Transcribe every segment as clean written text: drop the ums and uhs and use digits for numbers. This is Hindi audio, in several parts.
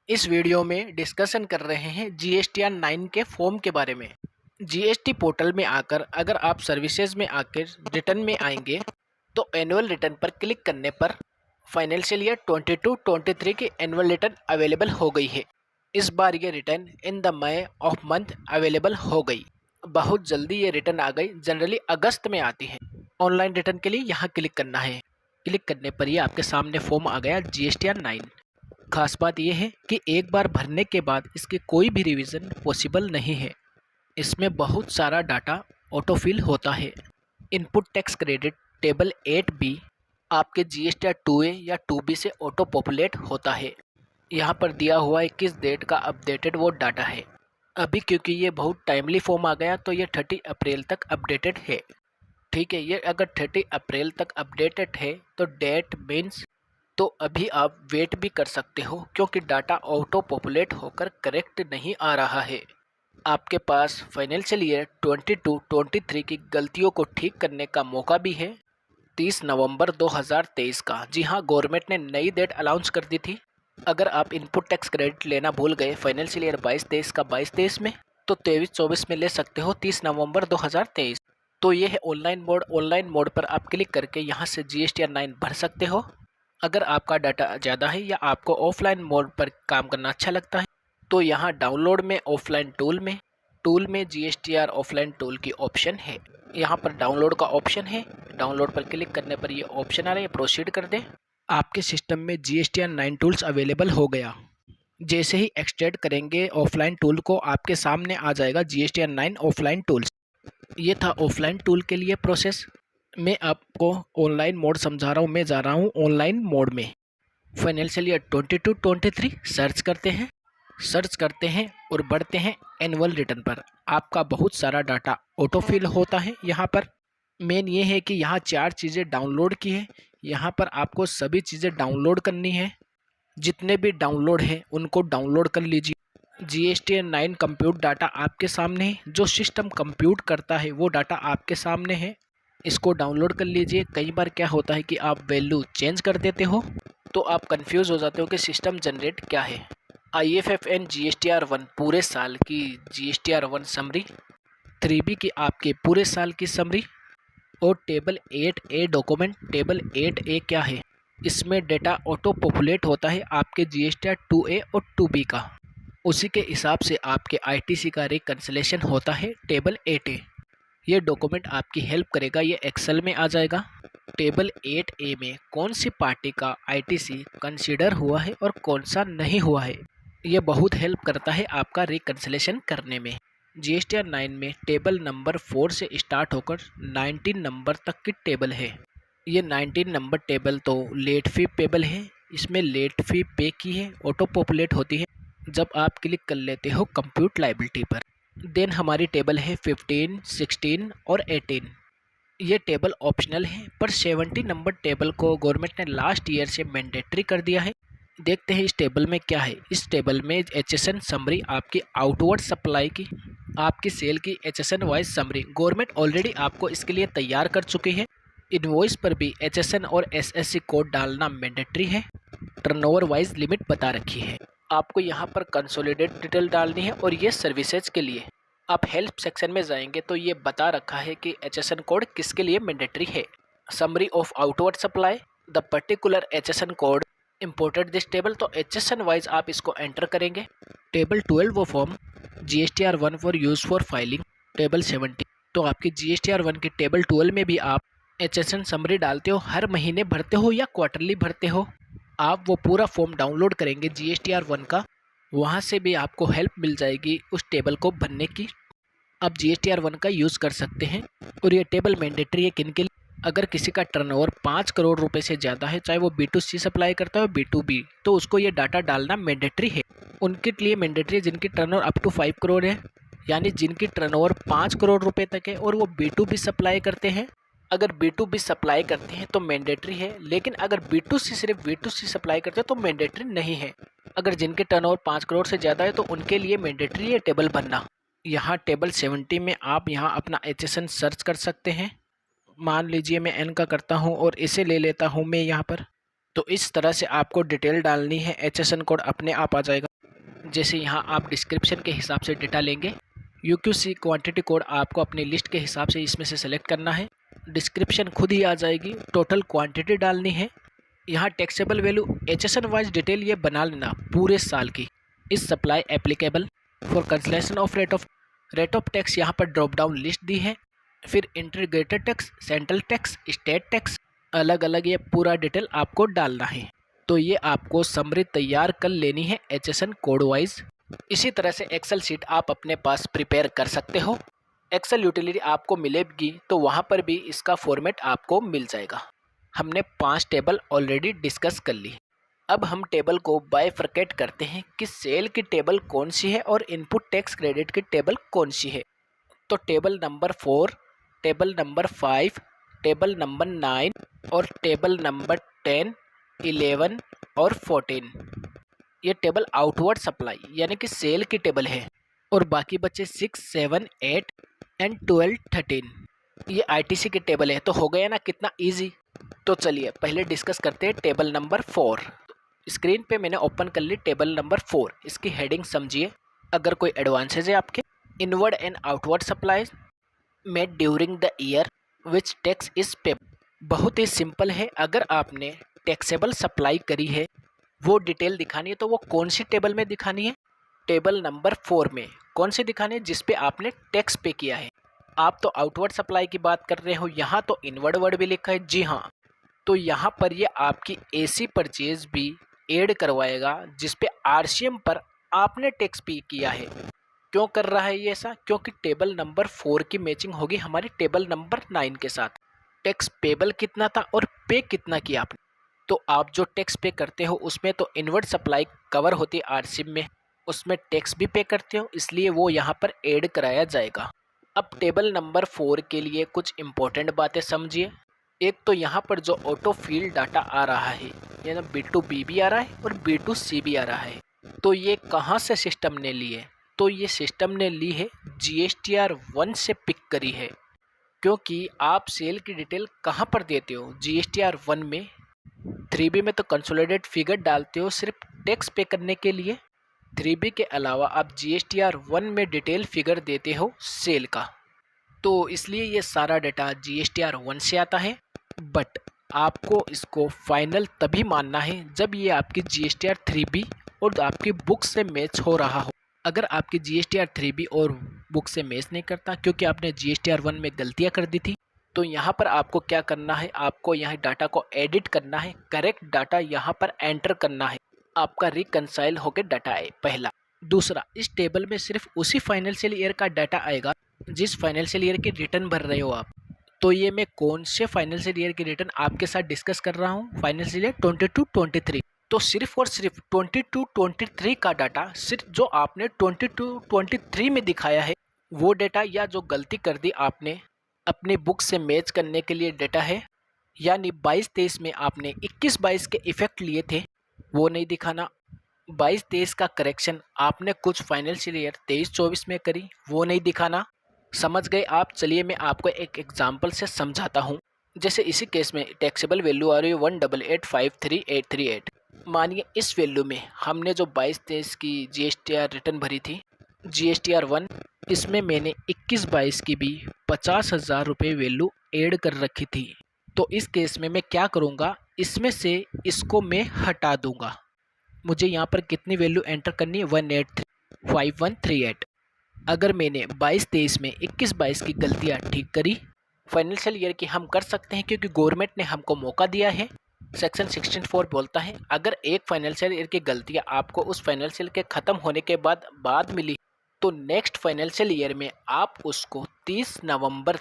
इस वीडियो में डिस्कशन कर रहे हैं जीएसटीआर 9 के फॉर्म के बारे में। जीएसटी पोर्टल में आकर अगर आप सर्विसेज में आकर रिटर्न में आएंगे तो एनुअल रिटर्न पर क्लिक करने पर फाइनेंशियल ईयर 22-23 की एनुअल रिटर्न अवेलेबल हो गई है। इस बार ये return in the May of month available हो गई। बहुत जल्दी ये रिटर्न आ गई, जनरली अगस्त में आती है। ऑनलाइन रिटर्न के लिए यहाँ क्लिक करना है। क्लिक करने पर ये आपके सामने फॉर्म आ गया जीएसटीआर 9। खास बात यह है कि एक बार भरने के बाद इसके कोई भी रिवीजन पॉसिबल नहीं है। इसमें बहुत सारा डाटा ऑटोफिल होता है। Input tax credit table 8B आपके जीएसटीआर 2A या 2B से ऑटो पॉपुलेट होता है। यहाँ पर दिया हुआ है किस डेट का अपडेटेड वो डाटा है। अभी क्योंकि ये बहुत टाइमली फॉर्म आ गया तो ये 30 अप्रैल तक अपडेटेड है। ठीक है, ये अगर 30 अप्रैल तक अपडेटेड है तो डेट मीन्स तो अभी आप वेट भी कर सकते हो, क्योंकि डाटा ऑटो पॉपुलेट होकर करेक्ट नहीं आ रहा है। आपके पास फाइनेंशियल ईयर 22-23 की गलतियों को ठीक करने का मौका भी है 30 नवंबर 2023 का। जी हाँ, गवर्नमेंट ने नई डेट अनाउंस कर दी थी। अगर आप इनपुट टैक्स क्रेडिट लेना भूल गए फाइनेंशियल ईयर 22-23 का 22-23 में, तो 23-24 में ले सकते हो 30 नवंबर 2023। तो ये है ऑनलाइन मोड। ऑनलाइन मोड पर आप क्लिक करके यहाँ से जीएसटीआर 9 भर सकते हो। अगर आपका डाटा ज़्यादा है या आपको ऑफलाइन मोड पर काम करना अच्छा लगता है तो यहाँ डाउनलोड में ऑफलाइन टूल में जीएसटीआर ऑफलाइन टूल की ऑप्शन है। यहाँ पर डाउनलोड का ऑप्शन है। डाउनलोड पर क्लिक करने पर ये ऑप्शन आ रहा है, प्रोसीड कर दें। आपके सिस्टम में जीएसटीआर 9 टूल्स अवेलेबल हो गया। जैसे ही एक्सट्रैक्ट करेंगे ऑफलाइन टूल को, आपके सामने आ जाएगा जीएसटीआर 9 ऑफलाइन टूल्स। ये था ऑफलाइन टूल के लिए प्रोसेस। मैं आपको ऑनलाइन मोड समझा रहा हूँ। मैं जा रहा हूँ ऑनलाइन मोड में। फाइनेंशियल ईयर 22-23 सर्च करते हैं और बढ़ते हैं एनुअल रिटर्न पर। आपका बहुत सारा डाटा ऑटोफिल होता है। यहाँ पर मेन ये है कि यहाँ 4 चीज़ें डाउनलोड की है। यहाँ पर आपको सभी चीज़ें डाउनलोड करनी है। जितने भी डाउनलोड है उनको डाउनलोड कर लीजिए। जीएसटीआर 9 कंप्यूट डाटा आपके सामने है। जो सिस्टम कंप्यूट करता है वो डाटा आपके सामने है। इसको डाउनलोड कर लीजिए। कई बार क्या होता है कि आप वैल्यू चेंज कर देते हो तो आप कंफ्यूज हो जाते हो कि सिस्टम जनरेट क्या है। IFFN जीएसटीआर 1 पूरे साल की जीएसटीआर 1 समरी, 3B की आपके पूरे साल की समरी, और table 8A document. Table 8A क्या है? इसमें डेटा ऑटो पॉपुलेट होता है आपके जीएसटीआर 2A और 2B का। उसी के हिसाब से आपके ITC का रिकन्सिलेशन होता है टेबल 8A। ये डॉक्यूमेंट आपकी हेल्प करेगा। ये एक्सेल में आ जाएगा। टेबल 8A में कौन सी पार्टी का ITC कंसीडर हुआ है और कौन सा नहीं हुआ है, ये बहुत हेल्प करता है आपका रिकन्सिलेशन करने में। जीएसटीआर 9 में टेबल नंबर 4 से स्टार्ट होकर 19 नंबर तक की टेबल है। ये 19 नंबर टेबल तो लेट फी टेबल है। इसमें लेट फी पे की है, ऑटो पॉपुलेट होती है जब आप क्लिक कर लेते हो कंप्यूट लायबिलिटी पर। देन हमारी टेबल है 15, 16 और 18। ये टेबल ऑप्शनल है, पर 70 नंबर टेबल को गवर्नमेंट ने लास्ट ईयर से मैंडेटरी कर दिया है। देखते हैं इस टेबल में क्या है। इस टेबल में HSN समरी आपकी आउटवर्ड सप्लाई की, आपकी सेल की HSN wise summary government already आपको इसके लिए तैयार कर चुकी है। इनवॉइस पर भी HSN और SSC कोड डालना मैंडेटरी है। टर्नओवर वाइज लिमिट बता रखी है। आपको यहाँ पर कंसोलिडेट डिटेल डालनी है और ये सर्विसेज के लिए। आप हेल्प सेक्शन में जाएंगे तो ये बता रखा है कि HSN कोड किसके लिए मैंडेटरी है। Summary of outward supply, the particular HSN code imported this table. तो HSN वाइज आप इसको एंटर करेंगे। टेबल 12 वो form GSTR 1 for use for filing. Table 70 तो आपकी जीएसटीआर 1 की टेबल 12 में भी आप HSN समरी डालते हो। हर महीने भरते हो या क्वार्टरली भरते हो, आप वो पूरा फॉर्म डाउनलोड करेंगे जीएसटीआर 1 का। वहाँ से भी आपको हेल्प मिल जाएगी उस टेबल को भरने की। आप जीएसटीआर 1 का यूज़ कर सकते हैं। और ये टेबल मैंडेटरी है किन के लिए? अगर किसी का टर्नओवर 5 करोड़ रुपए से ज़्यादा है, चाहे वो B2C सप्लाई करता है B2B, तो उसको ये डाटा डालना मैंडेटरी है। उनके लिए मैंडेटरी है जिनकी टर्नओवर अप टू 5 करोड़ है, यानी जिनकी टर्नओवर 5 करोड़ रुपए तक है और वो B2B सप्लाई करते हैं। अगर B2B सप्लाई करते हैं तो मैंडेटरी है, लेकिन अगर B2C सिर्फ B2C सप्लाई करते हैं तो मैंडेटरी नहीं है। अगर जिनके टर्नओवर 5 करोड़ से ज़्यादा है तो उनके लिए मैंडेटरी है टेबल भरना। यहाँ टेबल 70 में आप यहाँ अपना HSN सर्च कर सकते हैं। मान लीजिए मैं N का करता हूँ और इसे ले लेता हूँ मैं यहाँ पर। तो इस तरह से आपको डिटेल डालनी है, HSN कोड अपने आप आ जाएगा। जैसे यहाँ आप डिस्क्रिप्शन के हिसाब से डेटा लेंगे, यूक्यूसी क्वांटिटी कोड आपको अपनी लिस्ट के हिसाब से इसमें से सेलेक्ट करना है, डिस्क्रिप्शन खुद ही आ जाएगी, टोटल क्वांटिटी डालनी है। यहाँ taxable value HSN wise detail ये बना लेना पूरे साल की। इस supply applicable for cancellation of rate of tax यहाँ पर ड्रॉप डाउन लिस्ट दी है। फिर integrated tax, central tax, state tax, अलग अलग ये पूरा डिटेल आपको डालना है। तो ये आपको समरी तैयार कर लेनी है HSN कोड वाइज। इसी तरह से एक्सेल शीट आप अपने पास प्रिपेयर कर सकते हो। एक्सेल यूटिलिटी आपको मिलेगी तो वहाँ पर भी इसका फॉर्मेट आपको मिल जाएगा। हमने 5 टेबल ऑलरेडी डिस्कस कर ली। अब हम टेबल को बाइफरकेट करते हैं कि सेल की टेबल कौन सी है और इनपुट टैक्स क्रेडिट की टेबल कौन सी है। तो table number 4, table number 5, table number 9 और टेबल नंबर 10, 11 और 14 ये टेबल आउटवर्ड सप्लाई यानी कि सेल की टेबल है। और बाकी बचे 6, 7, 8 एंड 12, 13 ये ITC की टेबल है। तो हो गया ना कितना इजी। तो चलिए पहले डिस्कस करते हैं टेबल नंबर 4। स्क्रीन पे मैंने ओपन कर ली टेबल नंबर 4। इसकी हेडिंग समझिए। अगर कोई एडवांसेज है आपके, inward and outward supplies made during the year which tax is payable. बहुत ही सिंपल है। अगर आपने टैक्सेबल सप्लाई करी है वो डिटेल दिखानी है तो वो कौन सी टेबल में दिखानी है? टेबल नंबर 4 में। कौन सी दिखानी है? जिस पे आपने टैक्स पे किया है। आप तो आउटवर्ड सप्लाई की बात कर रहे हो, यहाँ तो इनवर्ड वर्ड भी लिखा है। जी हाँ, तो यहाँ पर ये आपकी AC परचेज भी ऐड करवाएगा जिस पे RCM पर आपने टैक्स पे किया है। क्यों कर रहा है ये ऐसा? क्योंकि टेबल नंबर 4 की मैचिंग होगी हमारी टेबल नंबर 9 के साथ। टैक्स पेबल कितना था और पे कितना किया आपने। तो आप जो टैक्स पे करते हो उसमें तो इनवर्ड सप्लाई कवर होती है RCM में, उसमें टैक्स भी पे करते हो, इसलिए वो यहाँ पर ऐड कराया जाएगा। अब टेबल नंबर 4 के लिए कुछ इंपॉर्टेंट बातें समझिए। एक तो यहाँ पर जो ऑटो फील्ड डाटा आ रहा है, यानी B2B भी आ रहा है और B2C भी आ रहा है। तो ये कहाँ से सिस्टम ने ली है? तो ये सिस्टम ने ली है GSTR 1 से पिक करी है। क्योंकि आप सेल की डिटेल कहाँ पर देते हो? GSTR 1 में। 3B में तो कंसोलिडेट फिगर डालते हो सिर्फ टैक्स पे करने के लिए। 3B के अलावा आप GSTR 1 में डिटेल फिगर देते हो सेल का। तो इसलिए ये सारा डाटा GSTR 1 से आता है। बट आपको इसको फाइनल तभी मानना है जब ये आपकी GSTR 3B और आपकी बुक से मैच हो रहा हो। अगर आपकी GSTR 3B और बुक से मैच नहीं करता क्योंकि आपने GSTR 1 में गलतियां कर दी थी, तो यहाँ पर आपको क्या करना है? आपको यहाँ डाटा को एडिट करना है, करेक्ट डाटा यहाँ पर एंटर करना है। आपका रिकंसाइल होकर डाटा आए, पहला। दूसरा, इस टेबल में सिर्फ उसी फाइनेंशियल ईयर का डाटा आएगा जिस फाइनेंशियल ईयर की रिटर्न भर रहे हो आप। तो ये मैं कौन से फाइनेंशियल ईयर की रिटर्न आपके साथ डिस्कस कर रहा हूँ? Financial year 22-23। तो सिर्फ और सिर्फ 22-23 का डाटा, सिर्फ जो आपने 22-23 में दिखाया है वो डाटा, या जो गलती कर दी आपने अपनी बुक से मैच करने के लिए डाटा है, यानी 22-23 में आपने 21-22 के इफेक्ट लिए थे, वो नहीं दिखाना। 22-23 का करेक्शन आपने कुछ फाइनेंशियल ईयर 23-24 में करी, वो नहीं दिखाना। समझ गए आप? चलिए मैं आपको एक एग्जांपल से समझाता हूँ। जैसे इसी केस में टैक्सेबल वैल्यू आ रही है 18853,838। मानिए इस वैल्यू में हमने जो 22-23 की GSTR रिटर्न भरी थी, GSTR 1, इसमें मैंने 21-22 की भी 50,000 रुपये वैल्यू ऐड कर रखी थी। तो इस केस में मैं क्या करूँगा? इसमें से इसको मैं हटा दूंगा। मुझे यहाँ पर कितनी वैल्यू एंटर करनी है? 1835138। अगर मैंने 22-23 में 21-22 की गलतियाँ ठीक करी, फाइनेंशियल ईयर की हम कर सकते हैं क्योंकि गवर्नमेंट ने हमको मौका दिया है। सेक्शन 64 बोलता है अगर एक फाइनेंशियल ईयर की गलतियाँ आपको उस फाइनेंशियल के ख़त्म होने के बाद मिली तो नेक्स्ट फाइनेंशियल ईयर में आप उसको 30 नवंबर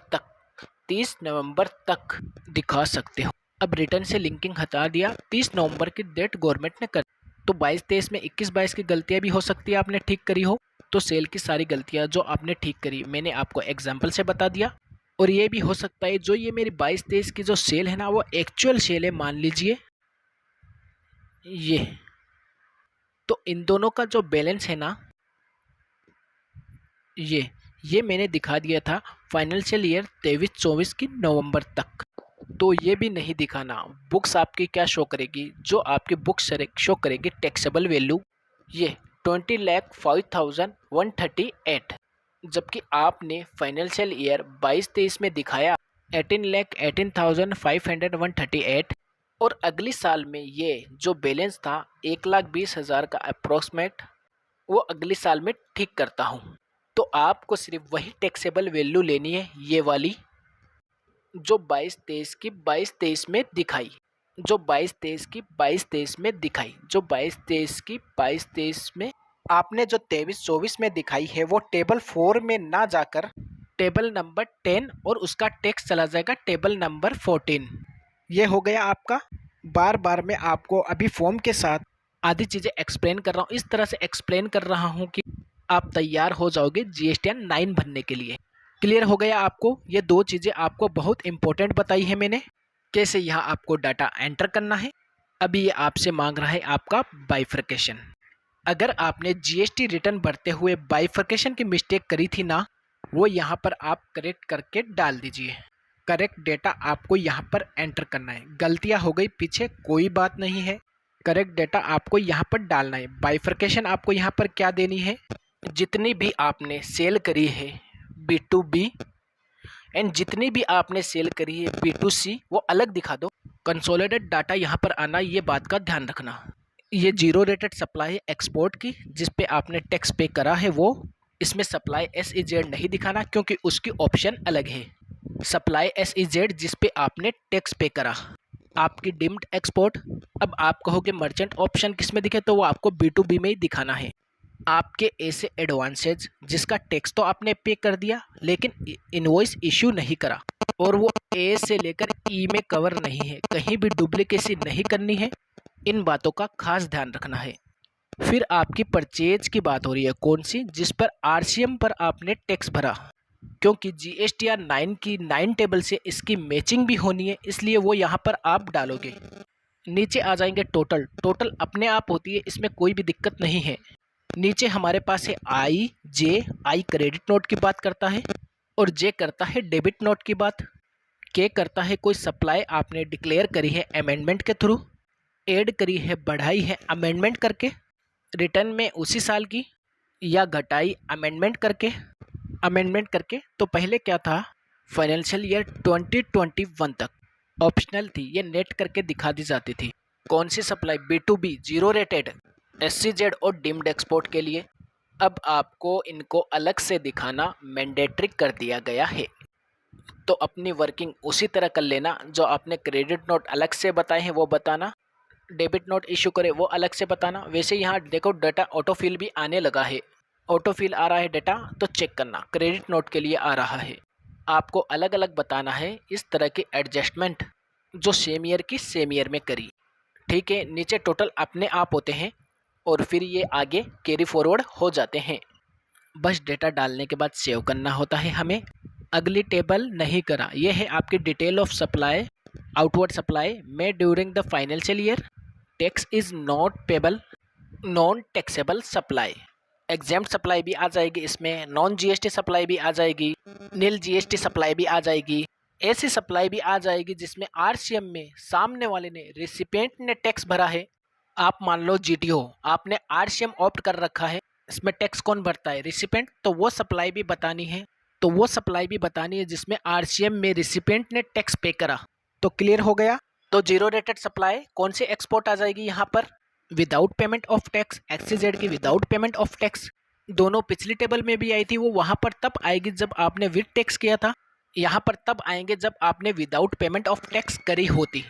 तक दिखा सकते हो। अब रिटर्न से लिंकिंग हटा दिया, 30 नवंबर की डेट गवर्नमेंट ने कर। तो 22-23 में 21-22 की गलतियाँ भी हो सकती है आपने ठीक करी हो। तो सेल की सारी गलतियाँ जो आपने ठीक करी मैंने आपको एग्जाम्पल से बता दिया। और ये भी हो सकता है जो ये मेरी 22-23 की जो सेल है ना वो एक्चुअल सेल है, मान लीजिए ये। तो इन दोनों का जो बैलेंस है ना, ये मैंने दिखा दिया था फाइनेंशियल ईयर 23-24 की नवंबर तक। तो ये भी नहीं दिखाना। बुक्स आपकी क्या शो करेगी? जो आपकी बुक्स शो करेगी टैक्सेबल वैल्यू ये 20,05,138, जबकि आपने फाइनेंशियल ईयर 22-23 में दिखाया 18,18,501.38, और अगली साल में ये जो बैलेंस था 1,20,000 का अप्रोक्सीमेट, वो अगली साल में ठीक करता हूँ। तो आपको सिर्फ वही टैक्सेबल वैल्यू लेनी है, ये वाली जो 22-23 की 22-23 में दिखाई, जो 22-23 की 22-23 में दिखाई, जो 22-23 की 22-23 में आपने जो 23-24 में दिखाई है, वो टेबल 4 में ना जाकर टेबल नंबर 10 और उसका टैक्स चला जाएगा टेबल नंबर 14। ये हो गया आपका। बार बार मैं आपको अभी फॉर्म के साथ आधी चीज़ें एक्सप्लेन कर रहा हूँ, इस तरह से एक्सप्लेन कर रहा हूँ कि आप तैयार हो जाओगे GSTN 9 भरने के लिए। क्लियर हो गया आपको? ये दो चीज़ें आपको बहुत इंपॉर्टेंट बताई है मैंने, कैसे यहाँ आपको डाटा एंटर करना है। अभी ये आपसे मांग रहा है आपका बाइफर्केशन। अगर आपने GST रिटर्न भरते हुए बाइफर्केशन की मिस्टेक करी थी ना, वो यहाँ पर आप करेक्ट करके डाल दीजिए। करेक्ट डेटा आपको यहाँ पर एंटर करना है। गलतियाँ हो गई पीछे, कोई बात नहीं है, करेक्ट डेटा आपको यहाँ पर डालना है। बाइफर्केशन आपको यहाँ पर क्या देनी है, जितनी भी आपने सेल करी है B2B एंड जितनी भी आपने सेल करी है B2C, वो अलग दिखा दो। कंसोलिडेटेड डाटा यहाँ पर आना, ये बात का ध्यान रखना। ये जीरो रेटेड सप्लाई है एक्सपोर्ट की, जिस पे आपने टैक्स पे करा है, वो इसमें सप्लाई SEZ नहीं दिखाना, क्योंकि उसकी ऑप्शन अलग है। सप्लाई SEZ जिस पे आपने टैक्स पे करा, आपकी डिम्ड एक्सपोर्ट। अब आप कहोगे मर्चेंट ऑप्शन किस में दिखे, तो वो आपको B2B में ही दिखाना है। आपके ऐसे एडवांसेज जिसका टैक्स तो आपने पे कर दिया, लेकिन इनवॉइस इश्यू नहीं करा, और वो ए से लेकर ई में कवर नहीं है, कहीं भी डुप्लीकेसी नहीं करनी है। इन बातों का खास ध्यान रखना है। फिर आपकी परचेज की बात हो रही है, कौन सी, जिस पर RCM पर आपने टैक्स भरा, क्योंकि GSTR 9 की 9 टेबल से इसकी मैचिंग भी होनी है, इसलिए वो यहाँ पर आप डालोगे। नीचे आ जाएंगे टोटल। टोटल अपने आप होती है, इसमें कोई भी दिक्कत नहीं है। नीचे हमारे पास है आई क्रेडिट नोट की बात करता है, और जे करता है डेबिट नोट की बात। के करता है कोई सप्लाई आपने डिक्लेयर करी है अमेंडमेंट के थ्रू, ऐड करी है, बढ़ाई है अमेंडमेंट करके, रिटर्न में उसी साल की, या घटाई अमेंडमेंट करके। तो पहले क्या था, फाइनेंशियल ईयर 2021 तक ऑप्शनल थी, ये नेट करके दिखा दी जाती थी। कौन सी supply, B2B zero rated, SEZ और डिम्ड एक्सपोर्ट के लिए। अब आपको इनको अलग से दिखाना मैंडेटरी कर दिया गया है। तो अपनी वर्किंग उसी तरह कर लेना, जो आपने क्रेडिट नोट अलग से बताए हैं वो बताना, डेबिट नोट इशू करे वो अलग से बताना। वैसे यहाँ देखो डाटा ऑटोफिल भी आने लगा है, ऑटोफिल आ रहा है डाटा, तो चेक करना क्रेडिट नोट के लिए आ रहा है। आपको अलग अलग बताना है इस तरह की एडजस्टमेंट जो सेम ईयर की सेम ईयर में करी। ठीक है, नीचे टोटल अपने आप होते हैं, और फिर ये आगे कैरी फॉरवर्ड हो जाते हैं। बस डेटा डालने के बाद सेव करना होता है हमें। अगली टेबल नहीं करा, ये है आपकी detail of supply, outward supply में during the financial year, tax is not payable, non taxable supply. Exempt supply भी आ जाएगी इसमें, नॉन GST सप्लाई भी आ जाएगी, नील GST सप्लाई भी आ जाएगी, ऐसी सप्लाई भी आ जाएगी जिसमें RCM में सामने वाले ने, रिसिपिएंट ने टैक्स भरा है। आप मान लो GTO, आपने RCM ऑप्ट कर रखा है, इसमें टैक्स कौन भरता है, रिसिपिएंट, तो वो सप्लाई भी बतानी है। तो वो सप्लाई भी बतानी है जिसमें RCM में रिसिपिएंट ने टैक्स पे करा। तो क्लियर हो गया। तो जीरो रेटेड सप्लाई कौन सी एक्सपोर्ट आ जाएगी यहाँ पर, without payment of tax, XYZ की विदाउट पेमेंट ऑफ टैक्स। दोनों पिछली टेबल में भी आई थी, वो वहाँ पर तब आएगी जब आपने विद टैक्स किया था, यहाँ पर तब आएंगे जब आपने विदाउट पेमेंट ऑफ टैक्स करी होती,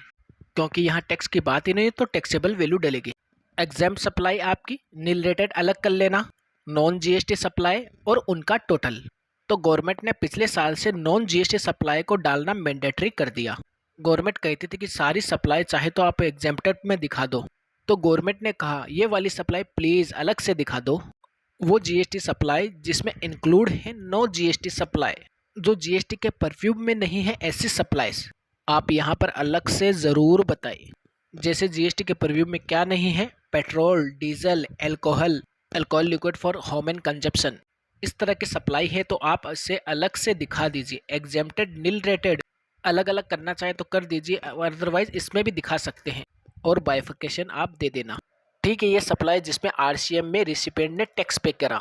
क्योंकि यहाँ टैक्स की बात ही नहीं है, तो टैक्सेबल वैल्यू डलेगी। एग्जेम्प्ट सप्लाई आपकी नील रेटेड अलग कर लेना, नॉन GST सप्लाई और उनका टोटल। तो गवर्नमेंट ने पिछले साल से नॉन GST सप्लाई को डालना मैंडेटरी कर दिया। गवर्नमेंट कहती थी कि सारी सप्लाई चाहे तो आप एग्जेम्प्टेड में दिखा दो, तो गवर्नमेंट ने कहा ये वाली सप्लाई प्लीज़ अलग से दिखा दो। वो GST सप्लाई जिसमें इंक्लूड है नो GST सप्लाई, जो GST के परफ्यूम में नहीं है, ऐसी सप्लाईज आप यहाँ पर अलग से ज़रूर बताइए। जैसे GST के परफ्यूम में क्या नहीं है, petrol, diesel, alcohol liquid for home and consumption, इस तरह की सप्लाई है, तो आप इसे अलग से दिखा दीजिए। एग्जेम्प्टेड, नील रेटेड अलग अलग करना चाहे तो कर दीजिए, अदरवाइज इसमें भी दिखा सकते हैं, और बाइफिकेशन आप दे देना। ठीक है, ये सप्लाई जिसमें आरसीएम में रिसिपेंट ने टैक्स पे करा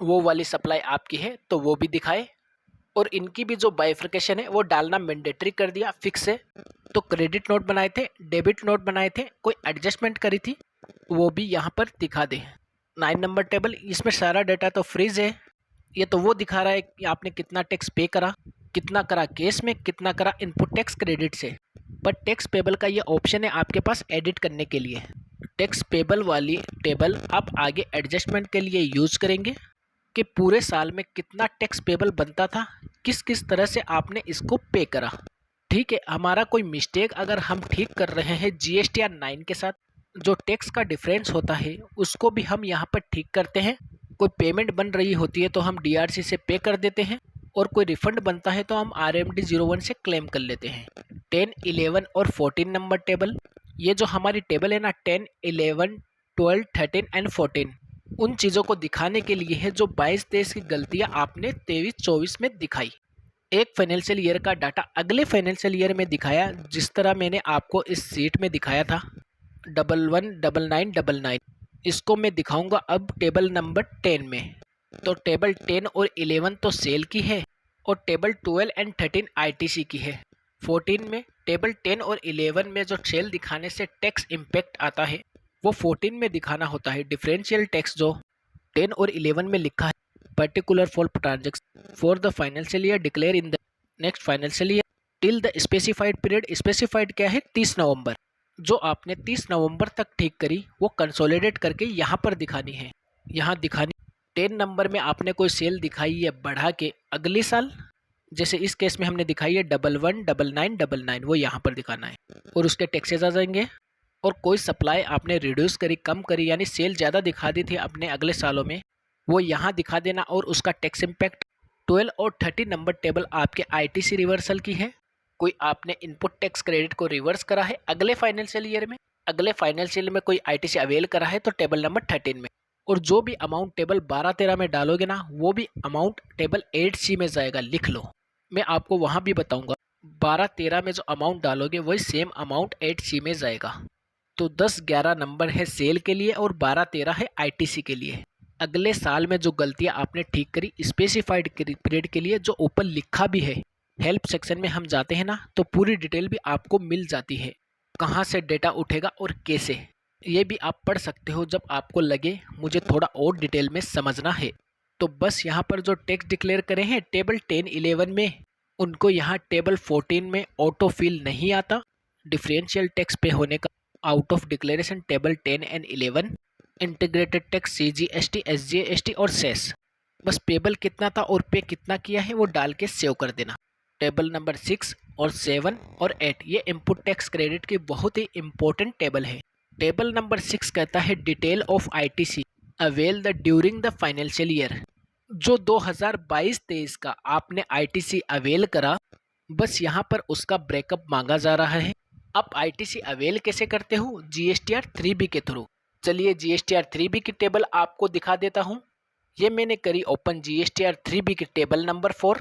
वो वाली सप्लाई आपकी है तो वो भी दिखाए। और इनकी भी जो बाइफर्केशन है वो डालना मैंडेटरी कर दिया, फिक्स है। तो क्रेडिट नोट बनाए थे, डेबिट नोट बनाए थे, कोई एडजस्टमेंट करी थी वो भी यहाँ पर दिखा दे। 9 नंबर टेबल, इसमें सारा डाटा तो फ्रीज है। ये तो वो दिखा रहा है कि आपने कितना टैक्स पे करा, कितना करा कैश में, कितना करा इनपुट टैक्स क्रेडिट से। बट टैक्स पेबल का ये ऑप्शन है आपके पास एडिट करने के लिए। टैक्स पेबल वाली टेबल आप आगे एडजस्टमेंट के लिए यूज करेंगे कि पूरे साल में कितना टैक्स पेबल बनता था, किस किस तरह से आपने इसको पे करा। ठीक है, हमारा कोई मिस्टेक अगर हम ठीक कर रहे हैं जीएसटीआर 9 के साथ, जो टैक्स का डिफरेंस होता है उसको भी हम यहाँ पर ठीक करते हैं। कोई पेमेंट बन रही होती है तो हम डीआरसी से पे कर देते हैं, और कोई रिफंड बनता है तो हम आरएमडी 01 से क्लेम कर लेते हैं। 10, 11 और 14 नंबर टेबल, ये जो हमारी टेबल है ना 10, 11, 12, 13 एंड 14, उन चीज़ों को दिखाने के लिए है जो 22-23 की गलतियां आपने 23-24 में दिखाई। एक फाइनेंशियल ईयर का डाटा अगले फाइनेंशियल ईयर में दिखाया, जिस तरह मैंने आपको इस सीट में दिखाया था 119999, इसको मैं दिखाऊंगा अब टेबल नंबर 10 में। तो टेबल 10 और 11 तो सेल की है, और टेबल 12 एंड 13 आईटीसी की है। 14 में टेबल 10 और 11 में जो सेल दिखाने से टैक्स इम्पैक्ट आता है वो 14 में दिखाना होता है। डिफरेंशियल टैक्स जो 10 और 11 में लिखा है, particular for transaction for the financial year declare in the next financial year till the specified period. Specified क्या है? 30 नवंबर। जो आपने 30 नवंबर तक ठीक करी वो कंसोलिडेट करके यहाँ पर दिखानी है। यहाँ दिखानी 10 नंबर में आपने कोई सेल दिखाई है बढ़ा के अगले साल, जैसे इस केस में हमने दिखाई है 119999, वो यहाँ पर दिखाना है और उसके टैक्सेस आ जाएंगे। और कोई सप्लाई आपने रिड्यूस करी, कम करी, यानी सेल ज़्यादा दिखा दी थी अपने अगले सालों में, वो यहाँ दिखा देना और उसका टैक्स इम्पैक्ट। 12 और 30 नंबर टेबल आपके आईटीसी रिवर्सल की है। कोई आपने इनपुट टैक्स क्रेडिट को रिवर्स करा है अगले फाइनेंशियल ईयर में, अगले फाइनेंशियल में कोई आईटीसी अवेल करा है तो टेबल नंबर 13 में। और जो भी अमाउंट टेबल 12-13 में डालोगे ना वो भी अमाउंट टेबल 8C में जाएगा, लिख लो। मैं आपको वहाँ भी बताऊँगा 12-13 में जो अमाउंट डालोगे वही सेम अमाउंट 8C में जाएगा। तो 10-11 नंबर है सेल के लिए और 12-13 है आईटीसी के लिए। अगले साल में जो गलतियां आपने ठीक करी स्पेसिफाइड पीरियड के लिए, जो ऊपर लिखा भी है, हेल्प सेक्शन में हम जाते हैं ना तो पूरी डिटेल भी आपको मिल जाती है, कहाँ से डेटा उठेगा और कैसे, ये भी आप पढ़ सकते हो जब आपको लगे मुझे थोड़ा और डिटेल में समझना है। तो बस यहाँ पर जो टैक्स डिक्लेयर करे हैं टेबल 10-11 में, उनको यहाँ टेबल 14 में ऑटो फिल नहीं आता। डिफरेंशियल टैक्स पे होने का out of declaration table 10 and 11, integrated tax CGST, SGST और सेस, बस पेबल कितना था और पे कितना किया है वो डाल के सेव कर देना। टेबल नंबर 6 और 7 और 8 ये इनपुट टैक्स क्रेडिट की बहुत ही इंपॉर्टेंट टेबल है। टेबल नंबर 6 कहता है detail of ITC avail the during the financial year. जो 2022-23 का आपने आईटीसी अवेल करा, बस यहाँ पर उसका ब्रेकअप मांगा जा रहा है। आप आईटीसी अवेल कैसे करते हो? जीएसटीआर 3B के थ्रू। चलिए जीएसटीआर 3B की टेबल आपको दिखा देता हूँ। ये मैंने करी ओपन जीएसटीआर 3B की table number 4।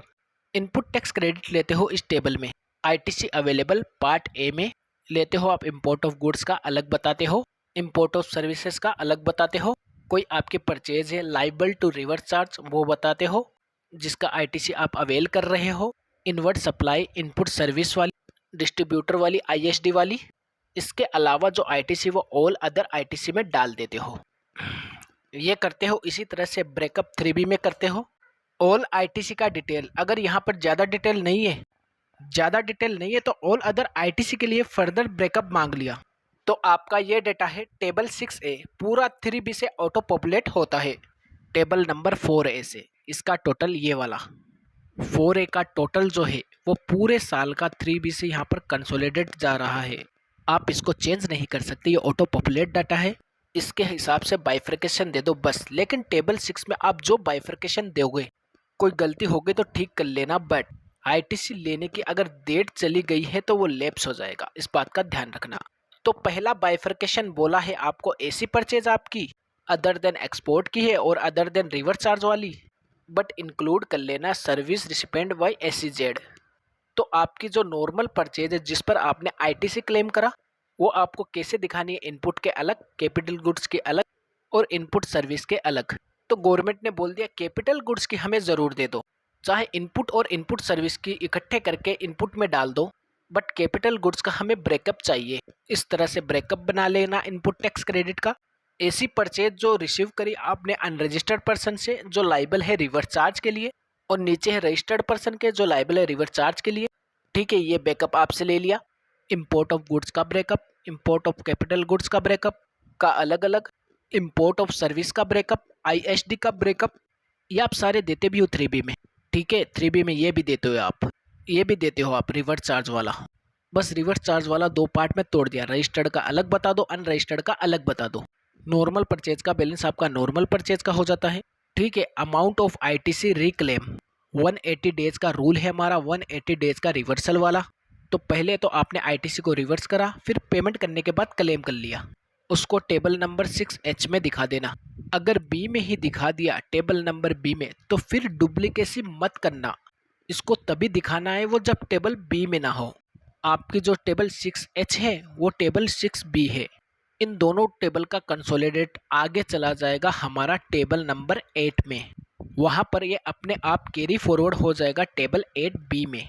Input tax credit लेते हो इस टेबल में, आईटीसी अवेलेबल पार्ट ए में लेते हो आप। इंपोर्ट ऑफ गुड्स का अलग बताते हो, इंपोर्ट ऑफ सर्विसेज का अलग बताते हो। कोई आपके परचेज है लाइबल टू रिवर्स चार्ज वो बताते हो जिसका आईटीसी आप अवेल कर रहे हो। इनवर्ट सप्लाई इनपुट सर्विस वाली, डिस्ट्रीब्यूटर वाली, आईएसडी वाली। इसके अलावा जो आईटीसी वो ऑल अदर आईटीसी में डाल देते हो। ये करते हो इसी तरह से ब्रेकअप 3B में करते हो। ऑल आईटीसी का डिटेल, अगर यहाँ पर ज़्यादा डिटेल नहीं है तो ऑल अदर आईटीसी के लिए फर्दर ब्रेकअप मांग लिया तो आपका ये डेटा है टेबल 6A पूरा 3B से ऑटो पॉपुलेट होता है टेबल नंबर 4A से। इसका टोटल ये वाला 4A का टोटल जो है वो पूरे साल का 3B से यहाँ पर कंसोलिडेट जा रहा है। आप इसको चेंज नहीं कर सकते, ये ऑटो पॉपुलेट डाटा है, इसके हिसाब से बाइफर्केशन दे दो बस। लेकिन टेबल 6 में आप जो बाइफर्केशन दोगे, कोई गलती हो गई तो ठीक कर लेना, बट आईटीसी लेने की अगर डेट चली गई है तो वो लैप्स हो जाएगा, इस बात का ध्यान रखना। तो पहला बाइफर्केशन बोला है आपको ऐसी परचेज आपकी अदर देन एक्सपोर्ट की है और अदर देन रिवर्स चार्ज वाली, बट इंक्लूड कर लेना सर्विस रिसिपेंट बाय SEZ। तो आपकी जो नॉर्मल परचेज है जिस पर आपने आईटीसी क्लेम करा वो आपको कैसे दिखानी है, इनपुट के अलग, कैपिटल गुड्स के अलग और इनपुट सर्विस के अलग। तो गवर्नमेंट ने बोल दिया कैपिटल गुड्स की हमें ज़रूर दे दो, चाहे इनपुट और इनपुट सर्विस की इकट्ठे करके इनपुट में डाल दो, बट कैपिटल गुड्स का हमें ब्रेकअप चाहिए। इस तरह से ब्रेकअप बना लेना इनपुट टैक्स क्रेडिट का। ऐसी परचेज जो रिसीव करी आपने अनरजिस्टर्ड पर्सन से, जो लाइबल है रिवर्स चार्ज के लिए, और नीचे है रजिस्टर्ड पर्सन के जो लाइबल है रिवर्स चार्ज के लिए। ठीक है, ये बैकअप आपसे ले लिया। इंपोर्ट ऑफ गुड्स का breakup, import of capital goods का ब्रेकअप का अलग अलग, इंपोर्ट ऑफ सर्विस का ब्रेकअप, आईएसडी का ब्रेकअप, ये आप सारे देते भी हो 3B में। ठीक है, 3B में ये भी देते हो आप, ये भी देते हो आप रिवर्स चार्ज वाला। बस रिवर्स चार्ज वाला 2 पार्ट में तोड़ दिया, रजिस्टर्ड का अलग बता दो, अनरजिस्टर्ड का अलग बता दो। नॉर्मल परचेज का बैलेंस आपका नॉर्मल परचेज का हो जाता है। ठीक है, amount of ITC reclaim 180 days का रूल है हमारा, 180 डेज का रिवर्सल वाला। तो पहले तो आपने आईटीसी को रिवर्स करा, फिर पेमेंट करने के बाद क्लेम कर लिया, उसको टेबल नंबर 6H में दिखा देना। अगर बी में ही दिखा दिया टेबल नंबर बी में, तो फिर डुप्लीकेसी मत करना। इसको तभी दिखाना है वो जब टेबल बी में ना हो। आपकी जो टेबल 6H है वो टेबल 6B है। इन दोनों टेबल का कंसोलिडेट आगे चला जाएगा हमारा टेबल नंबर 8 में, वहाँ पर ये अपने आप कैरी फॉरवर्ड हो जाएगा टेबल 8B में।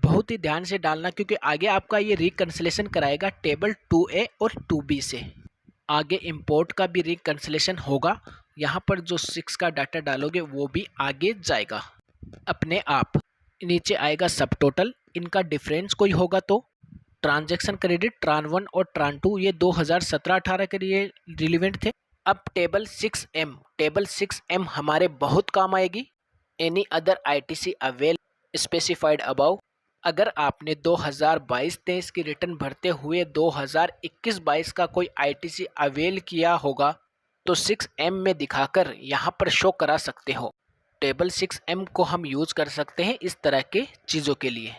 बहुत ही ध्यान से डालना, क्योंकि आगे आपका ये रिकन्सिलेशन कराएगा टेबल 2A और 2B से। आगे इंपोर्ट का भी रिकन्सिलेशन होगा, यहाँ पर जो 6 का डाटा डालोगे वो भी आगे जाएगा अपने आप। नीचे आएगा सब टोटल, इनका डिफरेंस कोई होगा तो ट्रांजैक्शन क्रेडिट ट्रान 1 और ट्रान 2 ये 2017-18 के लिए रिलीवेंट थे। अब टेबल 6M हमारे बहुत काम आएगी। Any other ITC avail specified about, अगर आपने 2022-23 की रिटर्न भरते हुए 2021-22 का कोई आईटीसी अवेल किया होगा तो 6M में दिखाकर यहाँ पर शो करा सकते हो। टेबल 6M को हम यूज कर सकते हैं इस तरह के चीज़ों के लिए।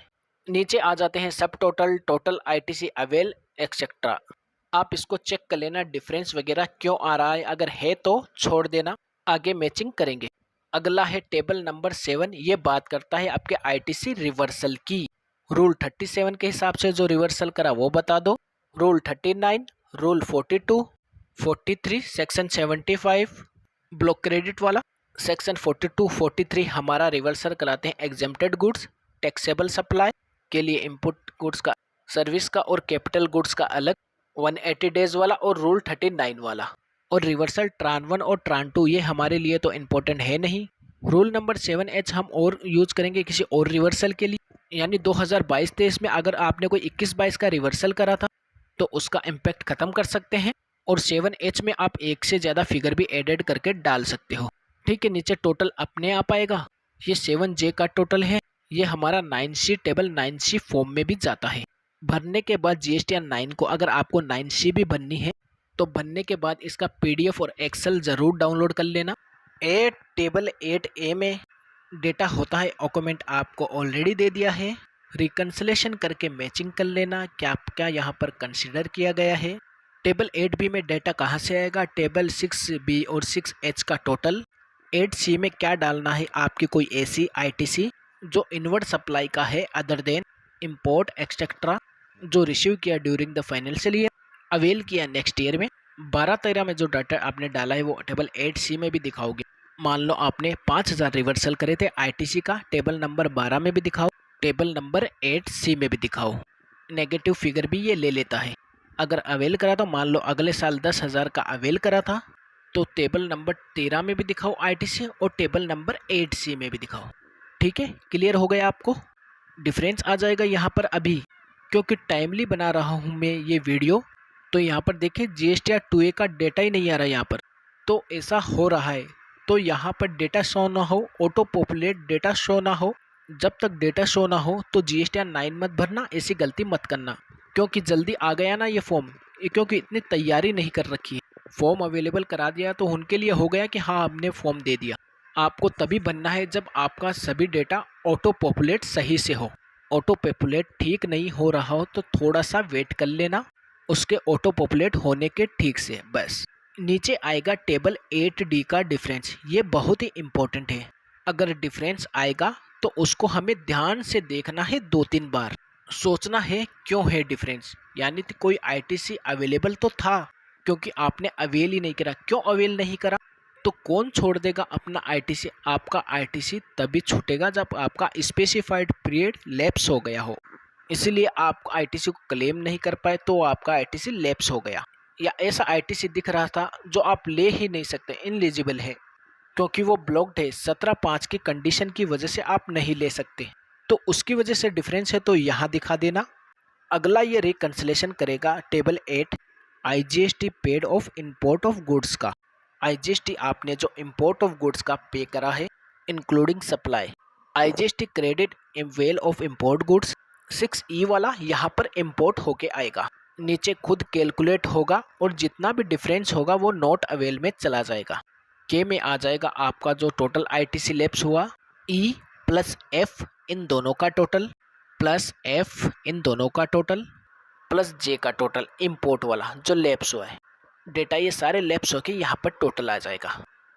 नीचे आ जाते हैं सब total, total ITC avail etcetera. आप इसको चेक कर लेना डिफरेंस वगैरह क्यों आ रहा है, अगर है तो छोड़ देना, आगे मैचिंग करेंगे। अगला है टेबल नंबर 7, ये बात करता है आपके आईटीसी रिवर्सल की। रूल 37 के हिसाब से जो रिवर्सल करा वो बता दो, rule 39, rule 42, 43, section 75 block credit वाला, सेक्शन 42, 43 हमारा रिवर्सल कराते हैं एग्जेम्प्टेड गुड्स, टैक्सेबल सप्लाई के लिए इनपुट गुड्स का, सर्विस का और कैपिटल गुड्स का अलग, 180 डेज वाला और रूल 39 वाला। और रिवर्सल ट्रान 1 और ट्रान 2 ये हमारे लिए तो इम्पोर्टेंट है नहीं। रूल नंबर 7H हम और यूज करेंगे किसी और रिवर्सल के लिए, यानी 2022-23 में अगर आपने कोई 21-22 का रिवर्सल करा था तो उसका इम्पैक्ट खत्म कर सकते हैं। और 7H में आप एक से ज़्यादा फिगर भी एडेड करके डाल सकते हो। ठीक है, नीचे टोटल अपने आप आएगा, ये 7J का टोटल है, ये हमारा 9C टेबल 9C फॉर्म में भी जाता है। भरने के बाद GSTN 9 को अगर आपको 9C भी बननी है तो बनने के बाद इसका PDF और एक्सेल ज़रूर डाउनलोड कर लेना। टेबल 8A में डेटा होता है, डॉक्यूमेंट आपको ऑलरेडी दे दिया है, रिकन्सिलेशन करके मैचिंग कर लेना क्या क्या यहाँ पर कंसिडर किया गया है। टेबल 8B में डेटा कहाँ से आएगा, टेबल 6B और 6H का टोटल। 8C में क्या डालना है, आपकी कोई ऐसी आईटीसी जो इनवर्ड सप्लाई का है अदर देन इंपोर्ट एक्सेट्रा, जो रिसीव किया during the financial year, avail किया नेक्स्ट ईयर में। 12-13 में जो डाटा आपने डाला है वो टेबल 8C में भी दिखाओगे। मान लो आपने 5000 रिवर्सल करे थे आईटीसी का, टेबल नंबर 12 में भी दिखाओ, टेबल नंबर 8C में भी दिखाओ। नेगेटिव फिगर भी ये ले लेता है। अगर अवेल करा तो मान लो अगले साल 10,000 का अवेल करा था तो टेबल नंबर 13 में भी दिखाओ आईटीसी और टेबल नंबर 8C में भी दिखाओ। ठीक है, क्लियर हो गया आपको। डिफरेंस आ जाएगा यहाँ पर अभी, क्योंकि टाइमली बना रहा हूँ मैं ये वीडियो, तो यहाँ पर देखिए GSTR 2A का डेटा ही नहीं आ रहा यहाँ पर, तो ऐसा हो रहा है। तो यहाँ पर डेटा शो ना हो, ऑटो पॉपुलेट डेटा शो ना हो, जब तक डेटा शो ना हो तो GSTR 9 मत भरना, ऐसी गलती मत करना, क्योंकि जल्दी आ गया ना ये फॉर्म, क्योंकि इतनी तैयारी नहीं कर रखी है। फॉर्म अवेलेबल करा दिया तो उनके लिए हो गया कि हाँ हमने फॉर्म दे दिया। आपको तभी बनना है जब आपका सभी डेटा ऑटो पॉपुलेट सही से हो। ऑटो पॉपुलेट ठीक नहीं हो रहा हो तो थोड़ा सा वेट कर लेना उसके ऑटो पॉपुलेट होने के ठीक से, बस। नीचे आएगा टेबल 8D का डिफरेंस, ये बहुत ही इम्पोर्टेंट है। अगर डिफरेंस आएगा तो उसको हमें ध्यान से देखना है 2-3 बार। सोचना है क्यों है डिफरेंस, यानी कि कोई आईटीसी अवेलेबल तो था, क्योंकि आपने अवेल ही नहीं करा। क्यों अवेल नहीं करा? तो कौन छोड़ देगा अपना आईटीसी? आपका आईटीसी तभी छूटेगा जब आपका स्पेसिफाइड पीरियड लैप्स हो गया हो। इसीलिए आप आईटीसी को क्लेम नहीं कर पाए, तो आपका आईटीसी लैप्स हो गया। या ऐसा आईटीसी दिख रहा था जो आप ले ही नहीं सकते, इनएलिजिबल है, क्योंकि वो ब्लॉक्ड है। 17(5) की कंडीशन की वजह से आप नहीं ले सकते, तो उसकी वजह से डिफरेंस है, तो यहाँ दिखा देना। अगला ये रिकंसिलेशन करेगा table 8 IGST paid of import of goods का। आईजीएसटी आपने जो इंपोर्ट ऑफ गुड्स का पे करा है including supply. IGST credit well of import goods 6E वाला यहाँ पर इंपोर्ट होके आएगा। नीचे खुद कैलकुलेट होगा और जितना भी डिफरेंस होगा वो नॉट अवेल में चला जाएगा। के में आ जाएगा आपका जो टोटल आईटीसी लैप्स हुआ, ई प्लस एफ इन दोनों का टोटल, प्लस एफ इन दोनों का टोटल, प्लस जे का टोटल इंपोर्ट वाला जो लैप्स हुआ है। डेटा ये सारे लैप्स होके यहाँ पर टोटल आ जाएगा।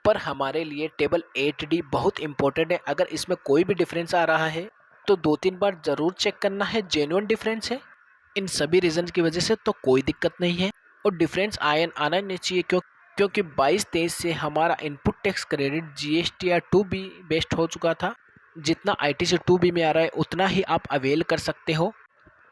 पर हमारे लिए टेबल 8D बहुत इंपॉर्टेंट है। अगर इसमें कोई भी डिफरेंस आ रहा है तो 2-3 बार ज़रूर चेक करना है जेन्युइन डिफरेंस है। इन सभी रीजन की वजह से तो कोई दिक्कत नहीं है, और डिफरेंस आना नहीं चाहिए, क्योंकि 22-23 से हमारा input tax credit GST 2B based हो चुका था। जितना आईटीसी 2B में आ रहा है उतना ही आप अवेल कर सकते हो।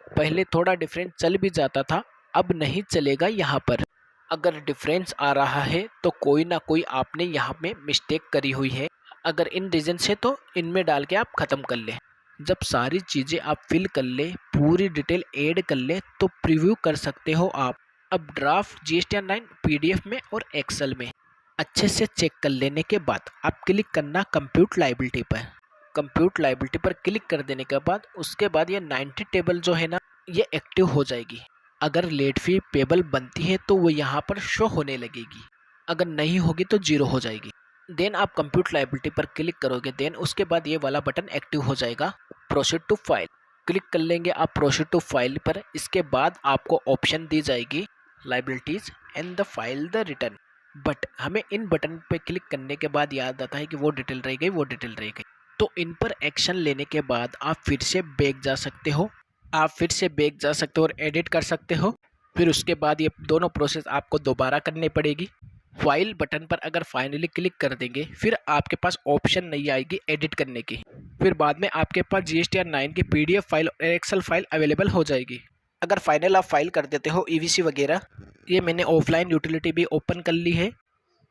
पहले थोड़ा डिफरेंस चल भी जाता था, अब नहीं चलेगा यहाँ पर। अगर डिफरेंस आ रहा है तो कोई ना कोई आपने यहाँ में मिस्टेक करी हुई है। अगर इन रीजन से तो इनमें डाल के आप ख़त्म कर लें। जब सारी चीज़ें आप फिल कर ले, पूरी डिटेल ऐड कर ले, तो प्रीव्यू कर सकते हो आप। अब ड्राफ्ट जीएसटी 9 पीडीएफ में और एक्सेल में अच्छे से चेक कर लेने के बाद आप क्लिक करना कंप्यूट लायबिलिटी पर। कंप्यूट लायबिलिटी पर क्लिक कर देने के बाद उसके बाद ये 90 टेबल जो है ना, ये एक्टिव हो जाएगी। अगर लेट फी पेबल बनती है तो वो यहाँ पर शो होने लगेगी, अगर नहीं होगी तो 0 हो जाएगी। देन आप कंप्यूट लायबिलिटी पर क्लिक करोगे, देन उसके बाद ये वाला बटन एक्टिव हो जाएगा, प्रोसीड टू फाइल। क्लिक कर लेंगे आप प्रोसीड टू फाइल पर। इसके बाद आपको ऑप्शन दी जाएगी liabilities and the file the return. But हमें इन बटन पे क्लिक करने के बाद याद आता है कि वो डिटेल रह गई, वो डिटेल रह गई। तो इन पर एक्शन लेने के बाद आप फिर से बैक जा सकते हो, और एडिट कर सकते हो। फिर उसके बाद ये दोनों प्रोसेस आपको दोबारा करनी पड़ेगी। फाइल बटन पर अगर फाइनली क्लिक कर देंगे, फिर आपके पास ऑप्शन नहीं आएगी एडिट करने की। फिर बाद में आपके पास जीएसटी 9 की पीडीएफ फाइल और एक्सेल फाइल अवेलेबल हो जाएगी। अगर फाइनल आप फाइल कर देते हो ईवीसी वगैरह, ये मैंने ऑफलाइन यूटिलिटी भी ओपन कर ली है।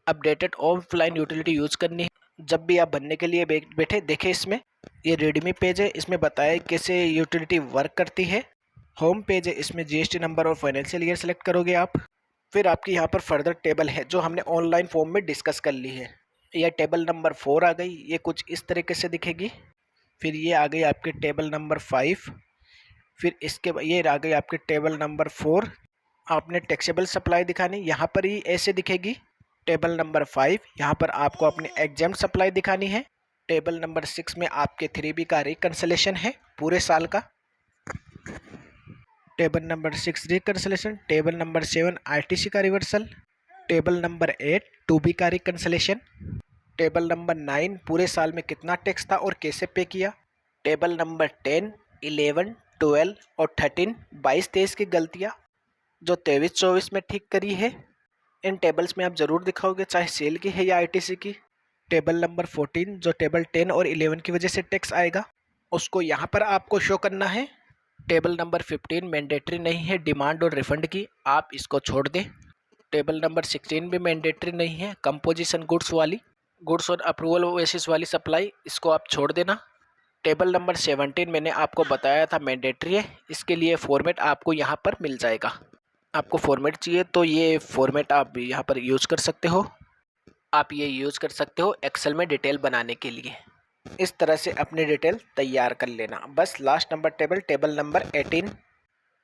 अपडेटेड ऑफलाइन यूटिलिटी यूज़ करनी है। जब भी आप बनने के लिए बैठे देखें, इसमें ये रेडमी पेज है, इसमें बताया कैसे यूटिलिटी वर्क करती है। होम पेज है, इसमें जीएसटी नंबर और फाइनेंशियल ईयर सेलेक्ट करोगे आप। फिर आपकी यहाँ पर फर्दर टेबल है जो हमने ऑनलाइन फॉर्म में डिस्कस कर ली है। यह टेबल नंबर 4 आ गई, ये कुछ इस तरीके से दिखेगी। फिर ये आ गई आपके टेबल नंबर 5। फिर इसके ये आ गई आपके टेबल नंबर 4। आपने टैक्सेबल सप्लाई दिखानी, यहाँ पर ही ऐसे दिखेगी। टेबल नंबर 5, यहाँ पर आपको अपनी एग्जाम सप्लाई दिखानी है। टेबल नंबर 6 में आपके 3B का रिकंसिलेशन है पूरे साल का। Table number 6 reconciliation. Table number 7 ITC का रिवर्सल। टेबल नंबर 8 2B का रिकंसिलेशन। टेबल नंबर 9 पूरे साल में कितना टैक्स था और कैसे पे किया। टेबल नंबर 10 11 12 और 13 22-23 की गलतियाँ जो 23-24 में ठीक करी है। इन टेबल्स में आप ज़रूर दिखाओगे, चाहे सेल की है या आईटीसी की। टेबल नंबर 14 जो टेबल 10 और 11 की वजह से टैक्स आएगा, उसको यहाँ पर आपको शो करना है। टेबल नंबर 15 मैंडेटरी नहीं है डिमांड और रिफंड की, आप इसको छोड़ दें। टेबल नंबर 16 भी मैंडेटरी नहीं है, कंपोजिशन गुड्स वाली, गुड्स और अप्रूवल बेसिस वाली सप्लाई, इसको आप छोड़ देना। टेबल नंबर 17 मैंने आपको बताया था मैंडेटरी है, इसके लिए फॉर्मेट आपको यहाँ पर मिल जाएगा। आपको फॉर्मेट चाहिए तो ये फॉर्मेट आप यहाँ पर यूज़ कर सकते हो। आप ये यूज़ कर सकते हो एक्सेल में डिटेल बनाने के लिए। इस तरह से अपनी डिटेल तैयार कर लेना। बस last number table number 18।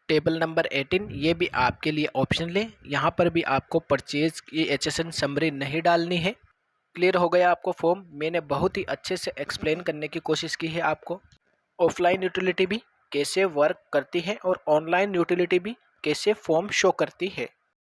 Table number 18 ये भी आपके लिए ऑप्शनल है। यहाँ पर भी आपको परचेज की HSN समरी नहीं डालनी है। क्लियर हो गया आपको फॉर्म? मैंने बहुत ही अच्छे से एक्सप्लेन करने की कोशिश की है आपको। ऑफलाइन यूटिलिटी भी कैसे वर्क करती है और ऑनलाइन यूटिलिटी भी कैसे फॉर्म शो करती है।